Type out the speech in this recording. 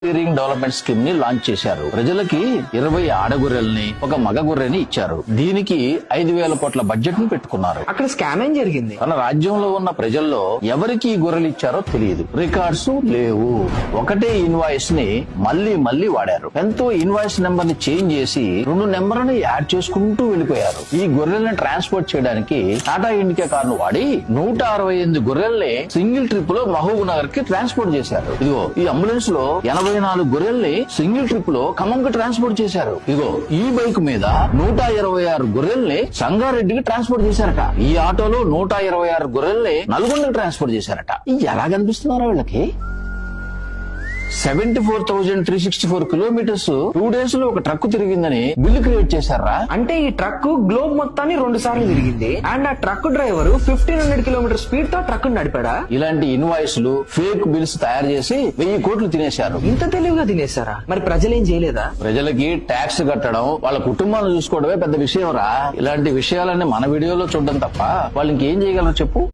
Steering development scheme ని launch చేశారు. ప్రజలకి 20 ఆడగొర్రెల్ని ఒక మగ గొర్రెని ఇచ్చారు. దీనికి 5,000 కోట్ల బడ్జెట్ ని పెట్టుకున్నారు. అక్కడ స్కామ్ ఏం జరిగింది? తన రాజ్యంలో ఉన్న ప్రజల్లో ఎవరికి ఈ గొర్రెలు ఇచ్చారో తెలియదు. రికార్డ్స్ లేవు. ఒకటే ఇన్వాయిస్ ని మళ్ళీ వాడారు. ఎంతో ఇన్వాయిస్ నెంబర్ ని చేంజ్ చేసి 2 నెంబర్లను యాడ్ చేసుకుంటూ వెళ్ళిపోయారు. ఈ గొర్రెలను ట్రాన్స్పోర్ట్ చేయడానికి టాటా ఇండికా కారును వాడి 168 గొర్రెల్ని సింగిల్ ట్రిప్ లో మహబూబ్ నగర్ కి ట్రాన్స్పోర్ట్ చేశారు. ఇదిగో ఈ అంబులెన్స్ లో 84 గొర్రెల్ని సింగిల్ ట్రిప్ లో ఖమ్మంకి ట్రాన్స్పోర్ట్ చేశారు. ఇదిగో ఈ బైక్ మీద 126 గొర్రెల్ని సంగారెడ్డికి ట్రాన్స్పోర్ట్ చేశారట. ఈ ఆటోలో 126 గొర్రెల్ని నల్గొండకి ట్రాన్స్పోర్ట్ చేశారట. ఎలా కనిపిస్తున్నారో వీళ్ళకి? 74,364 కిలోమీటర్స్ 2 days లో ఒక ట్రక్ తిరిగిందని బిల్లు క్రియేట్ చేశారా? అంటే ఈ ట్రక్ గ్లోబ్ మొత్తాన్ని 2 సార్లు తిరిగింది. అండ్ ఆ ట్రక్ డ్రైవర్ 1500 కిలోమీటర్ స్పీడ్ తో ట్రక్ నడిపాడా? ఇలాంటి ఇన్వాయిస్లు ఫేక్ బిల్స్ తయారు చేసి 1000 కోట్లు తినేశారు. ఇంత తెలివిగా తినేశారా? మరి ప్రజలు ఏం చేయలేదా? ప్రజలకి ట్యాక్స్ కట్టడం, వాళ్ళ కుటుంబాలను చూసుకోవడమే పెద్ద విషయం రా. ఇలాంటి విషయాలన్నీ మన వీడియోలో చూడడం తప్ప వాళ్ళు ఇంకేం చేయగలరు చెప్పు?